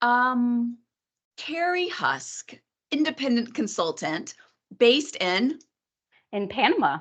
Um, Kari Huske, independent consultant based in. In Panama.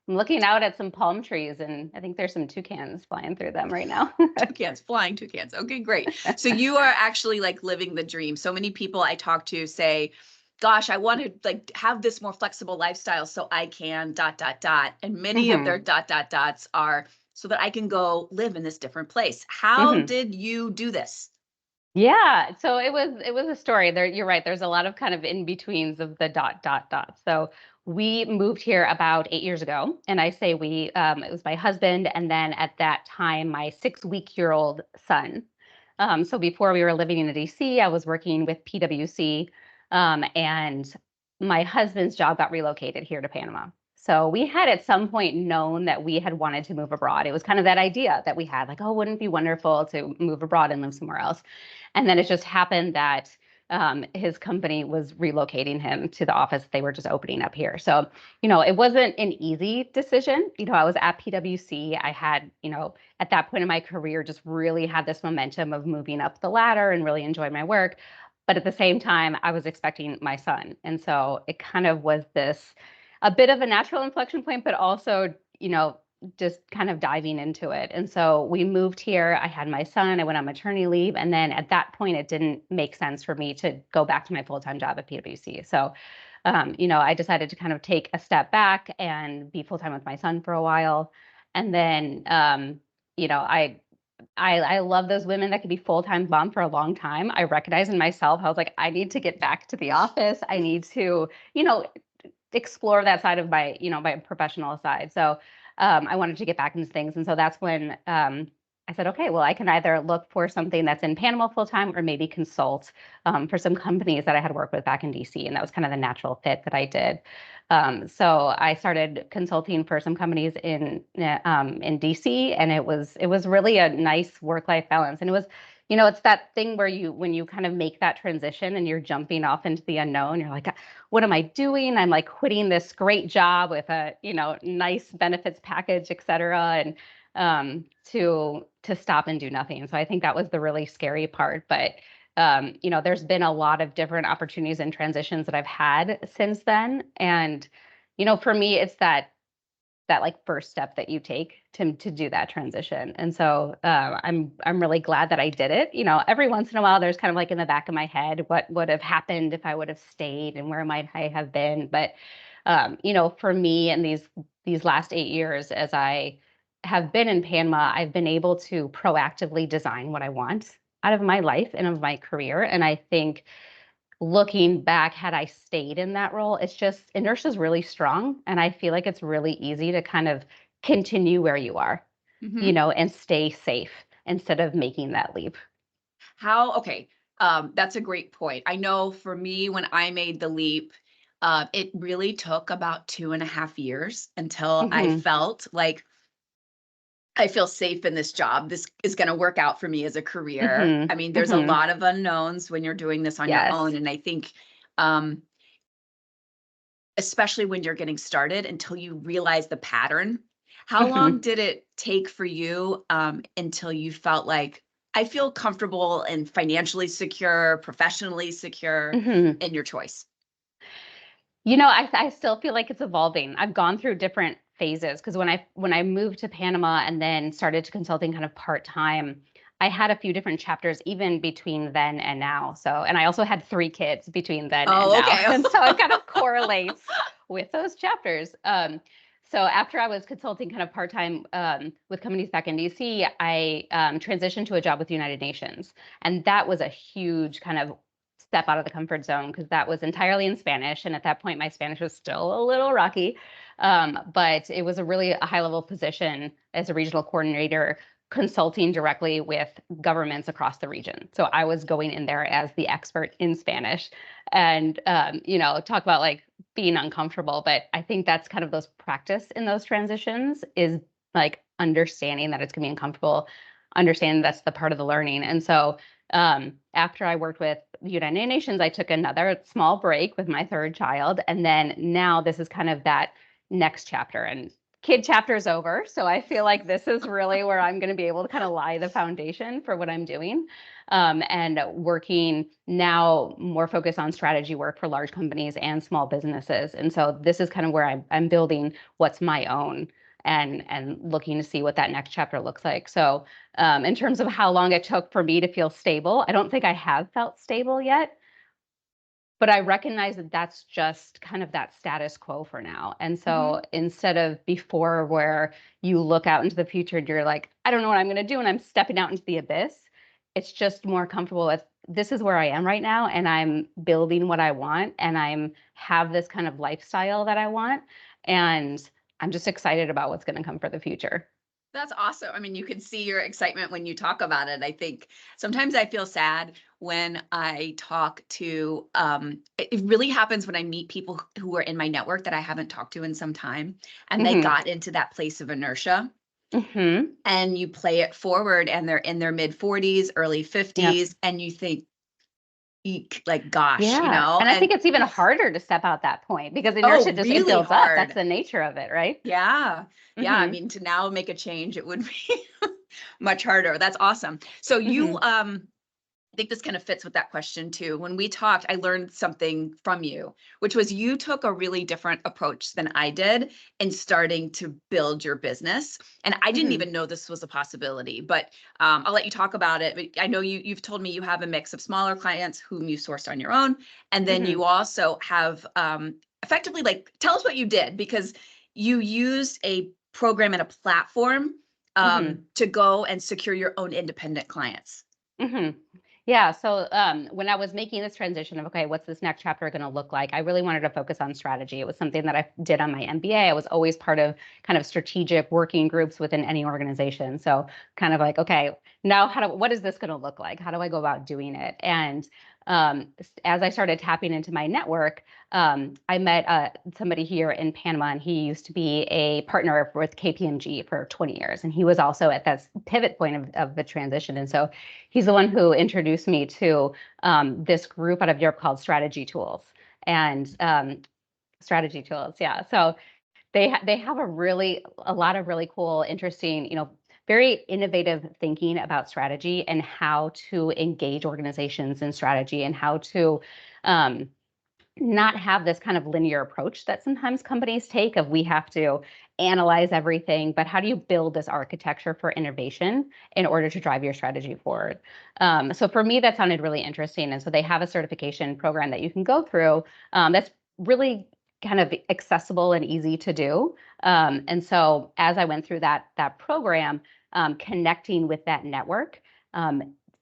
I'm looking out at some palm trees, and I think there's some toucans flying through them right now. Toucans, flying toucans. Okay, great. So you are actually like living the dream. So many people I talk to say, gosh, I want to like have this more flexible lifestyle so I can ... And many of their ... dots are so that I can go live in this different place. How did you do this? Yeah, so it was a story. There, you're right. There's a lot of kind of in betweens of the ... So we moved here about 8 years ago, and I say we, it was my husband, and then at that time my 6-week-old son. So before we were living in DC, I was working with PwC, and my husband's job got relocated here to Panama. So we had at some point known that we had wanted to move abroad. It was kind of that idea that we had, like, oh, wouldn't it be wonderful to move abroad and live somewhere else? And then it just happened that his company was relocating him to the office they were just opening up here. So, it wasn't an easy decision. I was at PwC. I had, at that point in my career, just really had this momentum of moving up the ladder and really enjoyed my work. But at the same time, I was expecting my son. And so it kind of was a bit of a natural inflection point, but also, just kind of diving into it. And so we moved here. I had my son. I went on maternity leave. And then at that point, it didn't make sense for me to go back to my full-time job at PwC. So, I decided to kind of take a step back and be full-time with my son for a while. And then, I love those women that can be full-time mom for a long time. I recognize in myself, I was like, I need to get back to the office. I need to, explore that side of my professional side. So I wanted to get back into things. And so that's when I said, okay, well, I can either look for something that's in Panama full time or maybe consult for some companies that I had worked with back in DC. And that was kind of the natural fit that I did. So I started consulting for some companies in DC, and it was really a nice work-life balance. And it was, it's that thing where when you kind of make that transition and you're jumping off into the unknown, you're like, what am I doing? I'm like quitting this great job with a, nice benefits package, et cetera, and to stop and do nothing. So I think that was the really scary part. But there's been a lot of different opportunities and transitions that I've had since then. And, for me, it's that like first step that you take to do that transition. And so I'm really glad that I did it. Every once in a while, there's kind of like in the back of my head, what would have happened if I would have stayed and where might I have been? But for me in these last 8 years, as I have been in Panama, I've been able to proactively design what I want out of my life and of my career. And I think looking back, had I stayed in that role, it's just inertia is really strong. And I feel like it's really easy to kind of continue where you are, and stay safe instead of making that leap. Okay. That's a great point. I know for me, when I made the leap, it really took about 2.5 years until I felt like I feel safe in this job. This is going to work out for me as a career. I mean, there's a lot of unknowns when you're doing this on your own. Yes. And I think, especially when you're getting started, until you realize the pattern, how long did it take for you until you felt like, I feel comfortable and financially secure, professionally secure in your choice? I still feel like it's evolving. I've gone through different phases because when I moved to Panama and then started to consulting kind of part-time, I had a few different chapters even between then and now. So, and I also had 3 kids between then and now. Okay. And so it kind of correlates with those chapters. So after I was consulting kind of part-time with companies back in DC, I transitioned to a job with the United Nations. And that was a huge kind of step out of the comfort zone because that was entirely in Spanish. And at that point, my Spanish was still a little rocky. But it was a high level position as a regional coordinator consulting directly with governments across the region. So I was going in there as the expert in Spanish and, talk about like being uncomfortable. But I think that's kind of those practice in those transitions is like understanding that it's going to be uncomfortable, understanding that's the part of the learning. And so after I worked with the United Nations, I took another small break with my 3rd child. And then now this is kind of that next chapter, and kid chapter is over. So I feel like this is really where I'm going to be able to kind of lie the foundation for what I'm doing. and working now more focused on strategy work for large companies and small businesses. And so this is kind of where I'm building what's my own and looking to see what that next chapter looks like. So in terms of how long it took for me to feel stable, I don't think I have felt stable yet. But I recognize that that's just kind of that status quo for now. And so instead of before where you look out into the future and you're like, I don't know what I'm going to do and I'm stepping out into the abyss, it's just more comfortable with this is where I am right now and I'm building what I want and I'm have this kind of lifestyle that I want. And I'm just excited about what's going to come for the future. That's awesome. I mean, you can see your excitement when you talk about it. I think sometimes I feel sad when I talk to, it really happens when I meet people who are in my network that I haven't talked to in some time, and they got into that place of inertia. And you play it forward and they're in their mid 40s, early 50s, and you think, eek, like, gosh, Yeah. And I think it's even harder to step out that point because inertia just, it really builds up. That's hard. the nature of it, right? Yeah. Yeah. I mean, to now make a change, it would be much harder. That's awesome. So you, I think this kind of fits with that question too. When we talked, I learned something from you, which was you took a really different approach than I did in starting to build your business. And I didn't even know this was a possibility, but I'll let you talk about it. But I know you've told me you have a mix of smaller clients whom you sourced on your own. And then you also have effectively, like, tell us what you did, because you used a program and a platform to go and secure your own independent clients. Yeah. So when I was making this transition of, okay, what's this next chapter going to look like? I really wanted to focus on strategy. It was something that I did on my MBA. I was always part of kind of strategic working groups within any organization. So kind of like, okay, now what is this going to look like? How do I go about doing it? And as I started tapping into my network, I met somebody here in Panama, and he used to be a partner with KPMG for 20 years. And he was also at that pivot point of the transition. And so he's the one who introduced me to this group out of Europe called Strategy Tools. And Strategy Tools, yeah. So they have a lot of really cool, interesting, very innovative thinking about strategy and how to engage organizations in strategy and how to not have this kind of linear approach that sometimes companies take of we have to analyze everything, but how do you build this architecture for innovation in order to drive your strategy forward? So for me, that sounded really interesting. And so they have a certification program that you can go through that's really kind of accessible and easy to do. And so as I went through that program, connecting with that network,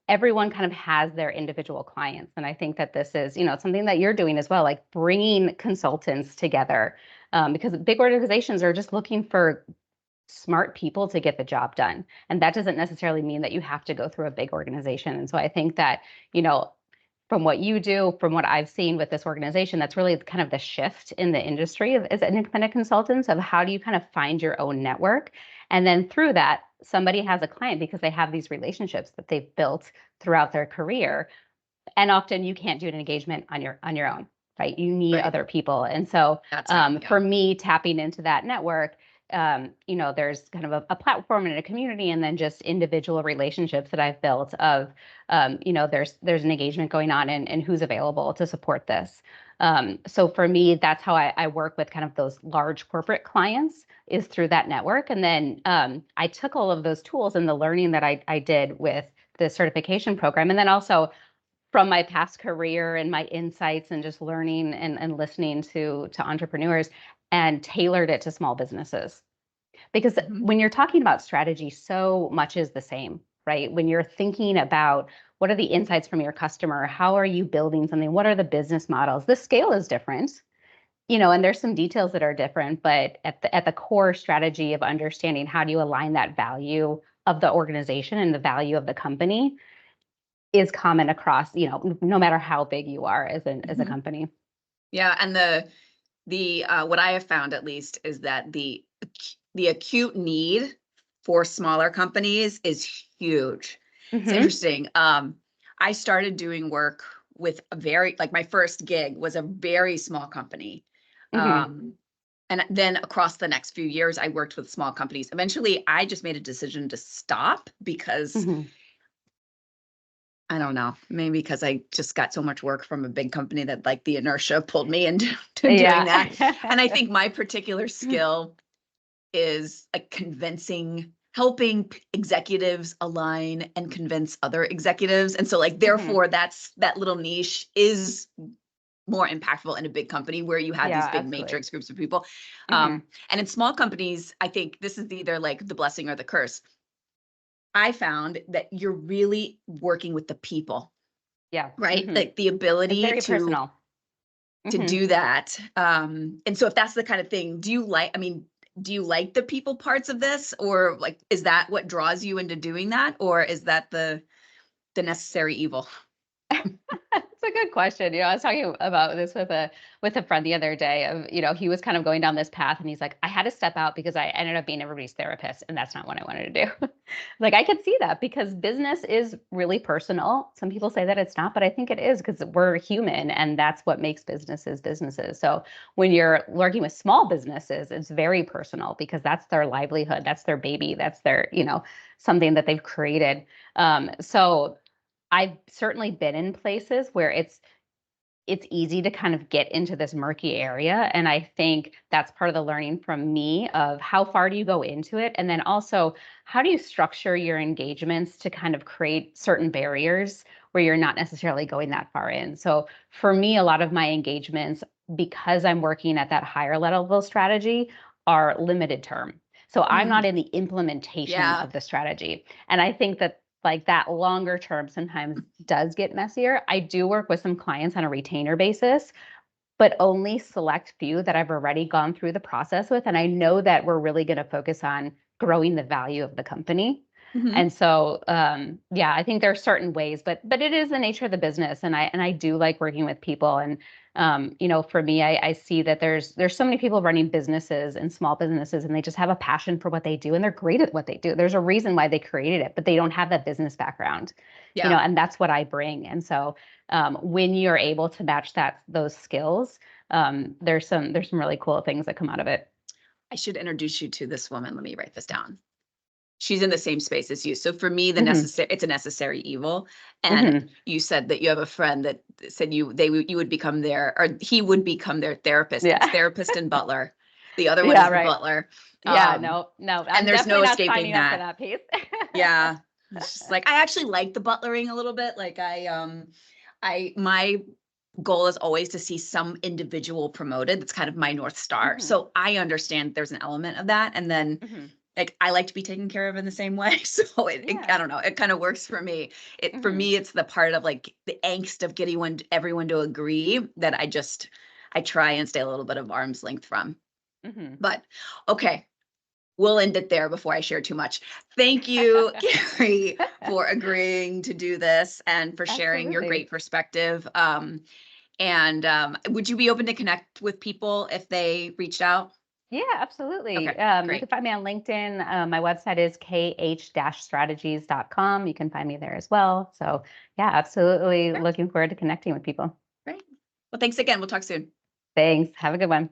everyone kind of has their individual clients. And I think that this is, something that you're doing as well, like bringing consultants together, because big organizations are just looking for smart people to get the job done. And that doesn't necessarily mean that you have to go through a big organization. And so I think that, from what you do, from what I've seen with this organization, that's really kind of the shift in the industry as independent consultants of how do you kind of find your own network. And then through that, somebody has a client because they have these relationships that they've built throughout their career. And often you can't do an engagement on your own, right? You need other people. And so for me, tapping into that network, there's kind of a platform and a community, and then just individual relationships that I've built of, there's an engagement going on and who's available to support this. So for me, that's how I work with kind of those large corporate clients, is through that network. And then I took all of those tools and the learning that I did with the certification program, and then also from my past career and my insights and just learning and listening to entrepreneurs, and tailored it to small businesses. Because when you're talking about strategy, so much is the same, right? When you're thinking about what are the insights from your customer, how are you building something, what are the business models, the scale is different, and there's some details that are different, but at the core strategy of understanding how do you align that value of the organization and the value of the company is common across, no matter how big you are as a company. Yeah, and the what I have found, at least, is that the acute need for smaller companies is huge. It's interesting. I started doing work with my first gig was a very small company. And then across the next few years, I worked with small companies. Eventually, I just made a decision to stop because I don't know, maybe because I just got so much work from a big company that like the inertia pulled me into to doing that. And I think my particular skill is like helping executives align and convince other executives. And so like, therefore, that little niche is more impactful in a big company where you have these Yeah, big absolutely. matrix groups of people. Mhm. And in small companies, I think this is either like the blessing or the curse. I found that you're really working with the people, Yeah. right? Mhm. Like the It's ability very personal. to Mhm. do that. And so if that's the kind of thing, do you like the people parts of this, or like, is that what draws you into doing that, or is that the necessary evil? It's a good question. I was talking about this with a friend the other day of, he was kind of going down this path and he's like, I had to step out because I ended up being everybody's therapist and that's not what I wanted to do. Like I could see that because business is really personal. Some people say that it's not, but I think it is because we're human and that's what makes businesses businesses. So when you're working with small businesses, it's very personal because that's their livelihood, that's their baby, that's their, something that they've created. So I've certainly been in places where it's easy to kind of get into this murky area, and I think that's part of the learning from me of how far do you go into it, and then also how do you structure your engagements to kind of create certain barriers where you're not necessarily going that far in. So for me, a lot of my engagements, because I'm working at that higher level strategy, are limited term. So I'm not Mm, in the implementation yeah. of the strategy. And I think that like that longer term sometimes does get messier. I do work with some clients on a retainer basis, but only select few that I've already gone through the process with. And I know that we're really going to focus on growing the value of the company. Mhm. And so, yeah, I think there are certain ways, but it is the nature of the business, and I do like working with people. And for me, I see that there's so many people running businesses and small businesses, and they just have a passion for what they do, and they're great at what they do. There's a reason why they created it, but they don't have that business background, Yeah. and that's what I bring. And so, when you're able to match those skills, there's some really cool things that come out of it. I should introduce you to this woman. Let me write this down. She's in the same space as you. So for me, Hmm. it's a necessary evil. And Hmm. you said that you have a friend that said you would become or he would become their therapist. It's Yeah. therapist and butler. The other one Yeah, is the right. butler. Yeah, Um, no, no, and I'm there's definitely no not escaping signing up for that. that piece. Yeah. It's just like, I actually like the butlering a little bit. Like my goal is always to see some individual promoted. That's kind of my North Star. Mhm, So I understand there's an element of that. And then mhm. like, I like to be taken care of in the same way. So I Yeah. don't know, it kind of works for me. For Mhm, me, it's the part of like the angst of getting everyone to agree that I try and stay a little bit of arm's length from. mhm. But okay, we'll end it there before I share too much. Thank you, Kari, for agreeing to do this and for sharing your Absolutely. great perspective. And would you be open to connect with people if they reached out? Yeah, absolutely. Okay, You can great. find me on LinkedIn. My website is kh-strategies.com. You can find me there as well. So yeah, absolutely Great. looking forward to connecting with people. Great. Well, thanks again. We'll talk soon. Thanks. Have a good one.